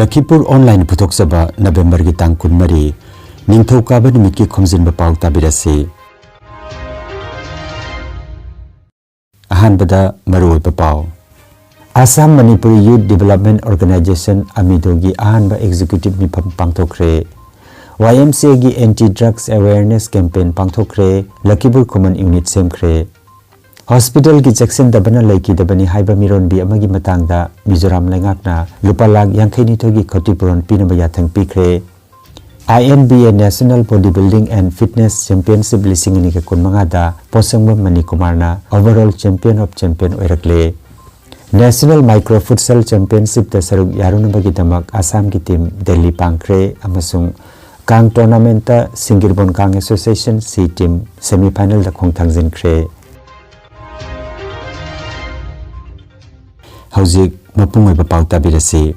Lakhipur Online Putoksaba November ki tang kunmari Ningthau Kaba Numit ki Khomjinba Pao tabirasi Ahanbada Maruoiba Pao Assam Manipuri Youth Development Organization AMYDO gi ahanba executive mifam pangthokre YMCA gi anti-drugs awareness campaign pangthokre Lakhipur Common Unit semkhre Hospital ki jackson dabana laiki dabani haiba miron bi amagi matangda Mizoram laingakna lupa lag yangkhaini thogi khotipuron pinaba yathang pikre INBA National Bodybuilding and Fitness Championship lisingani ka kunmanga da posangba Mani Kumarna overall champion of champion oirakle National Micro Futsal Championship da saruk yarunabagi damak Assam ki team Delhi pangkre amasung Kang tournament ta Singirbon Kang Association C team semi final da khongthangjin kre Hauzik mapungoi ba pau tabirasi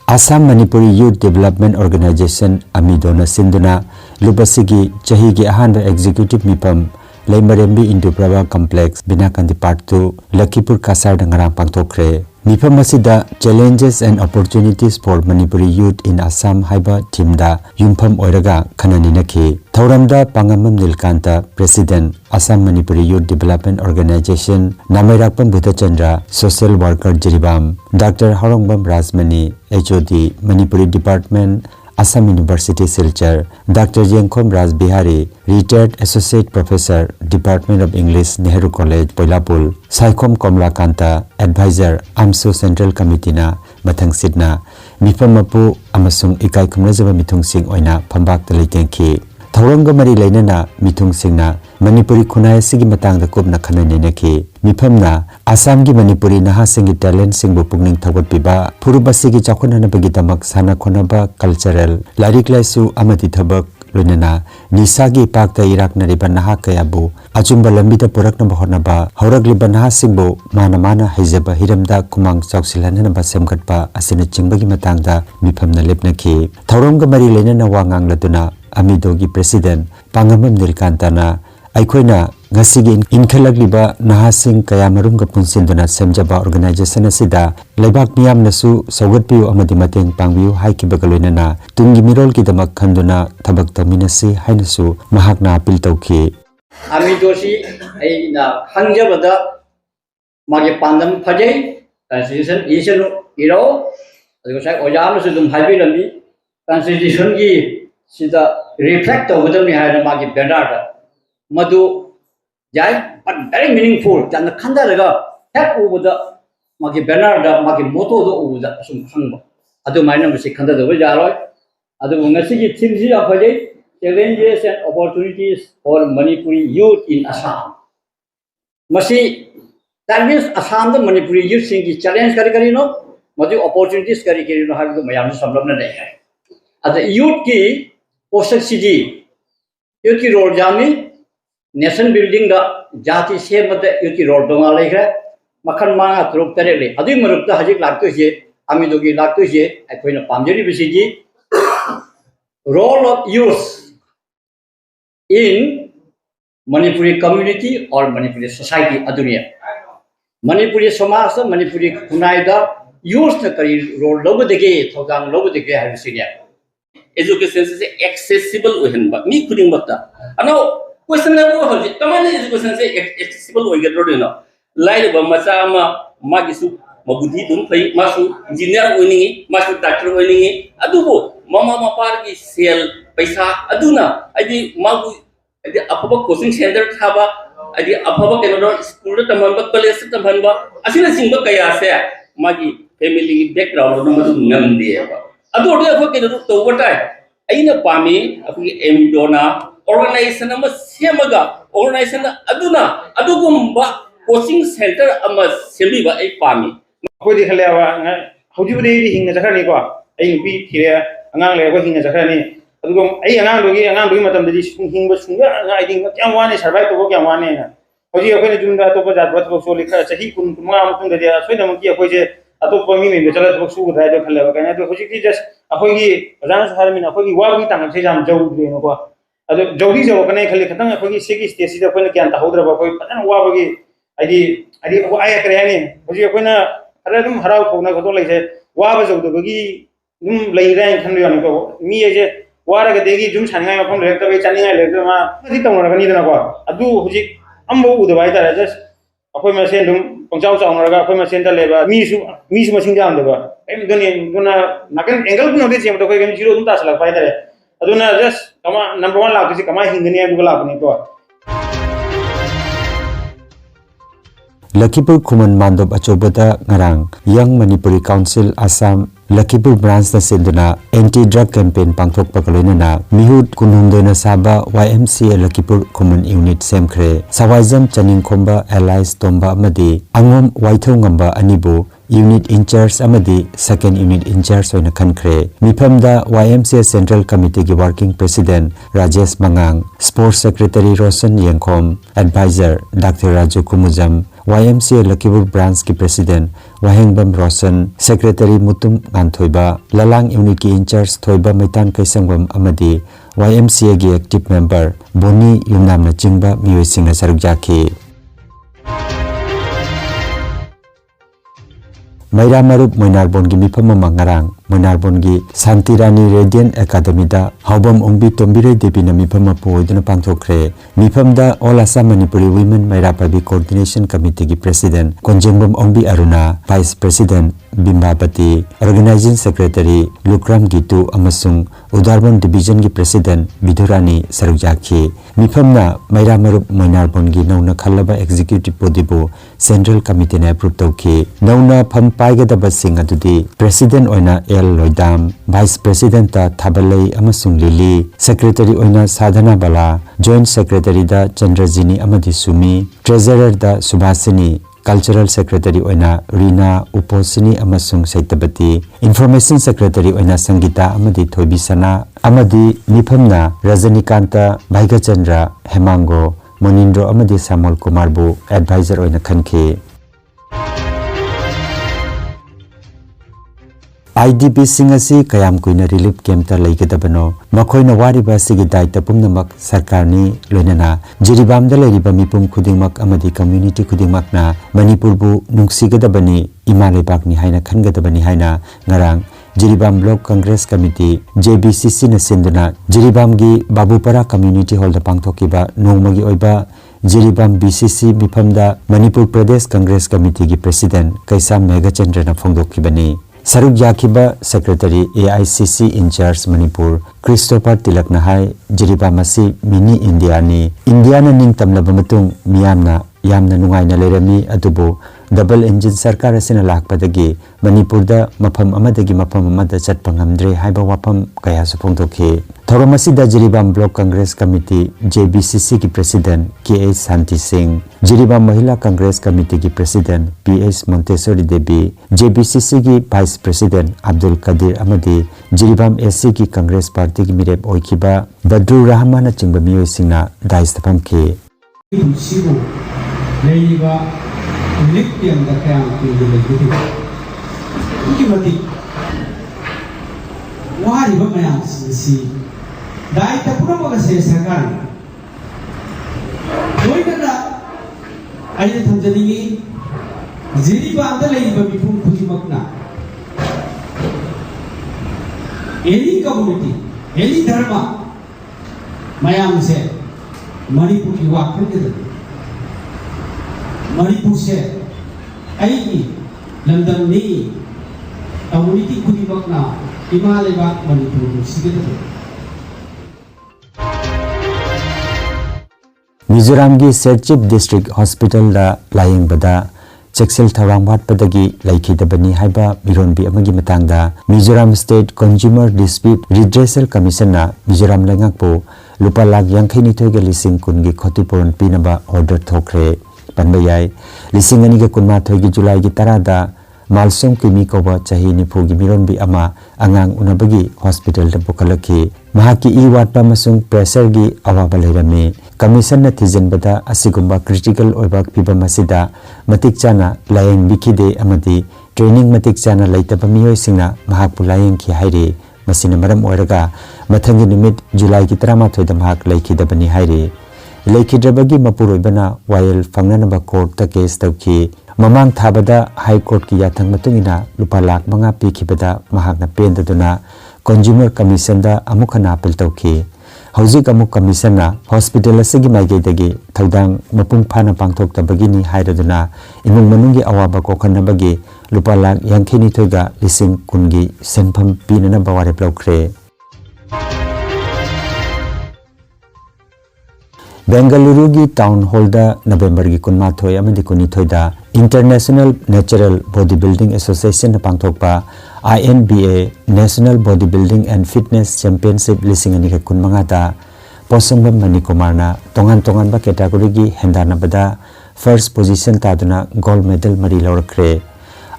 Assam Manipuri Youth Development Organization AMYDO na sinduna lubasigi chahi gi ahanba executive mipam Laimarembi Indo-Prava Complex Binakandi Part 2 Lakhipur Kasar dangarang pangthokre mifam asida challenges and opportunities for Manipuri youth in Assam haiba teamda yumpham oiraga khanani nakhi thauramda pangamam Nilkanta President Assam Manipuri Youth Development Organization Namairakpam Bhutachandra Social Worker Jiribam Dr. Harongbam Rajmani HOD Manipuri Department Assam University Silchar Dr. Yengkhom Raj Bihari Retired Associate Professor Department of English Nehru College Poilapul Saikhom Komlakanta Advisor AMSO Central Committee na Mathang Sidna Mifam Mapu amasung ikai khumnajaba mithung sing oina phambak ta leitengki Thauramga mari lainana mithung singna Manipuri khunai sigi matangda kopna khanani nakhi mifamna Assam gi Manipuri naha singi talent singbu pungning thawat piba phurubasi gi chakhonana bagi tamak sana khonaba cultural larik laisu amati thabak loinana nisagi pakta irakna riba naha kayabu achumba lambida purakna bahonaba hauragliba naha singbu mana haijaba hiramda kumang chawsilhanana ba semgatpa asina chingbagi matangda mifamna lepnaki Thauramga mari lainana wangang latuna AMYDO gi President Pangamam Nilkantana Aikoina ngasigi inkalagliba nahasing kaya marumga punsinduna semjaba organization asida leibak miyam nasu saugatpiu amadi mateng pangbiu haikibagaloinana tungi mirol ki damak khanduna thabak taminasi hainasu mahakna apil tawki AMYDO si ai na hangjabada mage pandam phajai constitution isenu iro adu sai ojam su dum haibi lambi constitution gi sida reflect over hai magi banner madu jai but very meaningful dan khanda daga hek over the magi banner da magi motto do over the sum khangba adu maina masi khanda do jaroi adu ngasi gi thimji aphajai challenges and opportunities for Manipuri youth in Assam masi that means Assam the Manipuri youth singi challenge kari no madu opportunities kari no har do mayam samlabna nahi hai adu youth ki पोषक सिजी yolky road Jami nation building दा जाति से मत yolky road दोंगा Lekhara मखन मांगा तुरुक तरे ले अदि मरुक दा हजिक लागतो जे AMYDO की लागतो जे अखोइना पामजरी BCG role of youth in Manipuri community or Manipuri society adunia Manipuri समाज Manipuri खुनाई दा youth ना करी रोड लोग देखे थोगांग लोग देखे है बिसिनिया Education is accessible within me couldn't but now question education is accessible we get like Masama Magisu Mabudi don't play Masu engineer winning Masu doctor winning Adubo Mama Parki sell Paisa Aduna I did Magu the upper coaching center Taba I did upper Canada school Tamamba College Tamamba as soon as Kaya say Magi family background Namdi Ado dia ke do to watai aina pami api AMYDO na organization ama semaga organization aduna adugumba coaching center ama semiba ai pami ko di khalewa hoji budi hinga jakhani ko ai bi thire angang le ko hinga jakhani adugum ai angang do matam di hingba sunga ai ding kyam wani survive to kyam wani na hoji ko ne junda to jat bat ko so likha chahi kun ma mutung de ya soina mo ki ko je atop mi me chala to su ga da khalewa kana to hoji ki just अखोगी राज हारमिन अखोगी वाबी तांग से जाम जौद्रे नको अदो जौदी जौ कने खले खतंग अखोगी सेगी stage सिदा कोन क्यान ताहोद्रबा कोई पतन वाबगी आइदी को आया करे नि होजी कोइना अरे तुम हराव थोना गतो लैसे Wahab जौदबगी lay ra kan yo ko mi je wara ga degi jum sangai ma phom le ta be chani ngai le ta ma ti tong ra ga ni na ko adu huji ambo u da bai ta just akoi ma sen dum pangchau chau na ga akoi ma sen ta le ba mi su ma sing jam da ba em gani guna nakan angle bu no de jem to ko gani zero dum ta sala bai ta adu na just kama number 1 la ki kama hingani adu la ni to Lakhipur Kuman Mandop Achobada Ngarang Young Manipuri Council Assam Lakhipur branch na sinduna anti-drug campaign pangthok pakaloina na mihut kunhumdena saba YMCA Lakhipur Kuman Unit semkhre sawaizam chaning khomba allies tomba amadi angom waithong ngamba anibu unit in charge amadi second unit in charge oina khankhre mifamda YMCA Central Committee gi working president Rajesh Mangang sports secretary Roshan Yengkhom advisor Dr. Raju Kumujam YMCA Lakhipur branch ki president Wahengbam Roshan secretary Mutum Nganthoiba Lalang unit ki in charge Thoiba Maitan Kaisangwam amadi YMCA gi active member Boni Yumnamna chingba mioi singna saruk jakhi Maira Marup Moinarbon gi mifam mangarang Moinarbon gi Santirani Radiant Academy da Haubam Ongbi Tombire Devi na mifam poiduna pangthokre mifamda All Assam Manipuri Women Maira Pabi Coordination Committee gi President Konjengbam Ongbi Aruna Vice President Bimbapati Organizing Secretary Lukram Gitu amasung Udarban Division gi President Bidurani Sarukjakhi mifamna Maira Marup Moinarbon gi nauna khallaba Executive Body bu Central Committee na approve tawki nauna pham paigadaba sing adudi President oina L Loidam Vice President ta Thabalei amasung Lili Secretary oina Sadhana Bala Joint Secretary da Chandrajini amadi Sumi Treasurer da Subhasini Cultural Secretary oina Rina Uposini amasung Saitabati Information Secretary oina Sangita amadi Thoibisana amadi mifamna Rajanikanta Bhaigachandra Hemango Monindro amadi Samuel Kumar bu advisor oina khanki IDP singasi kayam kuina relief camp ta leigedabano makoina wariba sigi daita pumnamak sarkarni loinana jiribam da leiriba mipum khudingmak amadi community khudingmakna manipur bu nungsigedabani imalebakni haina khangadabani haina ngarang Jiribam Block Congress Committee JBCC na sinduna Jiribam gi Babupara Community Hall da pangthokiba nongmagi oiba Jiribam BCC mifamda Manipur Pradesh Congress Committee gi President Kaisam Megachandra na phongdokhibani Saruk Yakiba Secretary AICC in charge Manipur Christopher Tilak na hai Jiribam asi mini India ni India na ningtamlaba matung miyamna yamna nungaina lerami adubu double engine sarkar asina lakpadagi Manipur da mafam amadagi mafam amada chatpa ngamdre haiba wapam kaya su phongdokhi Thoramasi da Jiribam Block Congress Committee JBCC ki President KS Santi Singh Jiribam Mahila Congress Committee ki President PS Montessori Devi JBCC ki Vice President Abdul Kadir Amadi Jiribam SC ki Congress Party ki Mirep Oikiba Badru Rahman chingba miyoi singna daistapam ki Leiba Lipian da kaya kundi lagi Ikimati Wahari bamayang si Dahil tapuna mga sayasakan Doy na na Ayat hamzaningi Ziri ba ang dalay iba mipong kujimak na Any community Any dharma Mayang se Manipur ki wakil kita Manipur se Aiki London ni Community kujimak na Imaleba Manipur sige kita Mizoram gi Serchip District Hospital da laying bada Chexel Tharang Watpadagi Laikhidabani haiba Mironbi amagi matangda Mizoram State Consumer Dispute Redressal Commission na Mizoram Langakpo Lupa Lag Yangkhaini Thoiga Lising Kungi Khotipuron Pinaba order thokre Panbayai Lising Aniga Kunma Thoigi July gi Tarada Malsong Kimi Koba Chahi Nipugi Mironbi ama Angang Unabagi Hospital da Bukalaki Mahaki I Watpa Masung Pressure gi Awaba Leirami Commission na thijanbada asigumba critical oibak piba masida matik chana layeng bikide amadi training matik chana laitaba miyoi singna mahakpu layeng ki hairi masina maram oiraga mathangi nimit July ki 13 da mahak laikhidabani hairi laikhidrabagi mapuroibana while fangnanaba court ta case tawki mamang thabada high court ki yathang matungina lupa lakh manga pikhibada mahakna pendaduna consumer commission da amukhana appeal tawki hauzik amuk commission na hospital asigi maigedagi thaudang mapung phana pangthok tabagini hairaduna imung manungi awaba kokhanabagi lupa lakh yankhini thoiga lising kungi senpham pinana baware plaukhre Bengaluru gi town hall da November gi kunma thoi amadi kuni thoi da International Natural Bodybuilding Association na pangthokpa INBA National Bodybuilding and Fitness Championship lising ani ka kunmanga da Posongbam Manikumar na tongan ba category gi hendana bada first position taduna gold medal mari lawrakre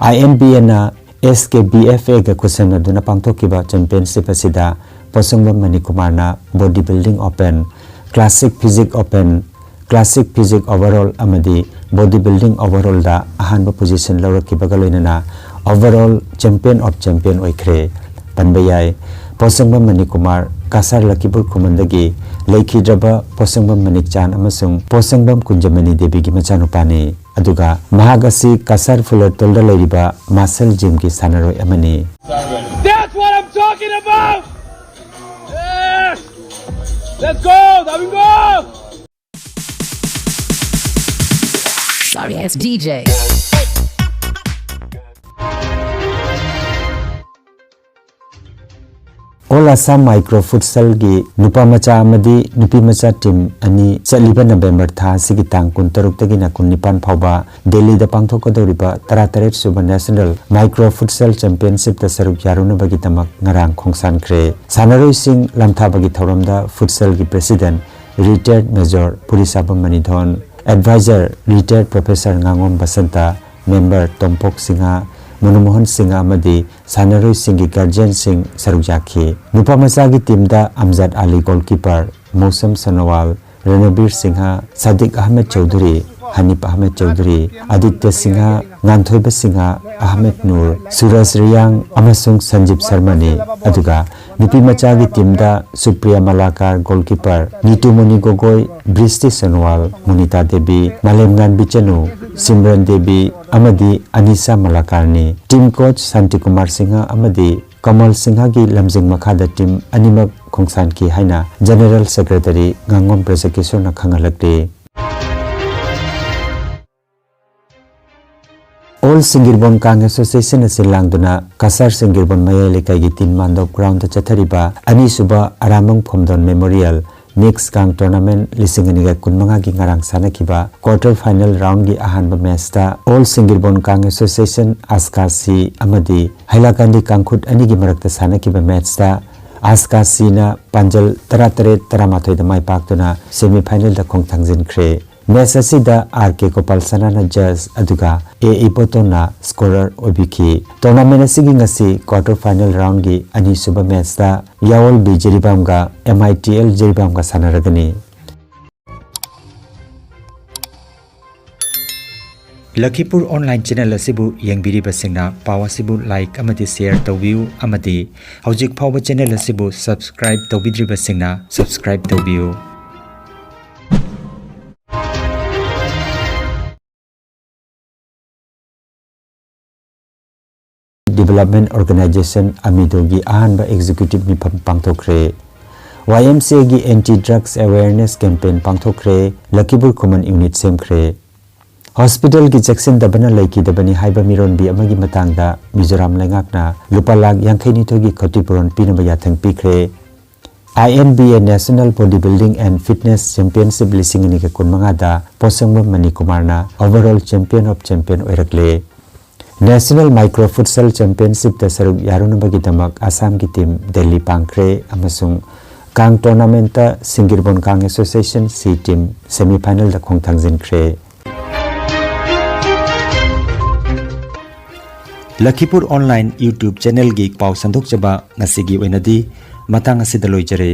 INBA na SKBFA ga kusan aduna pangthokiba championship asida Posongbam Manikumar na bodybuilding open Classic Physique Open, Classic Physique Overall amadi Bodybuilding Overall da ahanba position lawrakibagaloinana Overall Champion of Champion oikre panbayai Posongbam Manikumar Kasar Lakhipur Khumandagi Leikhidraba Posongbam Manikchan amasung Posongbam Kunjamani Devi gi machanupani aduga mahagasi Kasar Fulatolda leiriba muscle gym ki sanaroi amani. That's what I'm talking about. Yes. Let's go! There we go! Sorry, it's DJ. All Assam Micro Futsal gi nupa macha amadi nupi macha team ani chaliba November tha sigi tang kun taruk tagi na kun nipan phawba Delhi da pangthokadoriba 38 suba National Micro Futsal Championship da saruk yaruna bagi tamak ngarang khongsan khre sanaroi sing lamtha bagi thoram da futsal gi president retired major Purisabam Manidhon advisor retired professor Ngangom Basanta member Tompok Singha Manumohan Singh amadi sanaroi singh guardian singh sarujaki nupa macha gi team da Amjad Ali goalkeeper Mausam Sanawal Ranabir Singha Sadiq Ahmed Chaudhary Hanif Ahmed Chaudhary Aditya Singha Nganthoiba Singha Ahmed Noor Suraj Riyang amasung Sanjeev Sharmani aduga nupi macha gi team da Supriya Malakar goalkeeper Nitu Moni Gogoi Bristi Sanwal Munita Devi Malemngan Bichanu Simran Devi amadi Anisa Malakarni team coach Santi Kumar Singha amadi Kamal Singha gi lamjing makhada team animak khongsan ki haina general secretary Ngangom Presekishon na khangalakte All Singirbon Kang Association Silangduna Kasar Singirbon Mayale Kagi Tin Mandop Ground Chathariba Ani Suba Aramang Phomdon Memorial Mix Kang Tournament Lisinganiga Kunmanga gi ngarang sanakiba quarter final round gi ahanba match ta All Singirbon Kang Association Askasi amadi Hailakandi Kangkhut ani gi marakta sanakiba match ta Askasi na Panjal 38 38 da mai paktuna semi final da khongthangjin khre match asida RK Gopal Sanana judge aduga A Ipotona scorer obiki tournament asigi ngasi quarter final round gi ani suba match ta Yawol B Jeribam ga MITL Jeribam ga sanaragani Lakhipur online channel asibu yengbiriba singna pawasibu like amati share tawbiu amati hojik phawba channel asibu subscribe tawbidriba singna subscribe tawbiu Development Organization AMYDO gi ahanba executive mifam pangthokre YMCA gi anti-drugs awareness campaign pangthokre Lakhipur Common Unit semkhre Hospital gi jackson dabana laiki dabani haiba miron bi amagi matangda Mizoram laingakna lupa lakh 52 thogi khatipuron pinaba yathang pikre INBA National Bodybuilding and Fitness Championship lisingani ka kunmanga da Posongbam Manikumar na overall champion of champion oirakle National Micro Futsal Championship da saruk yaruna bagi damak Assam ki team Delhi pangkre amasung Kang tournament ta Singirbon Kang Association C team semi final da khongthangjin khre Lakhipur online YouTube channel gi paw sandok chaba ngasigi oinadi matang asidaloi jare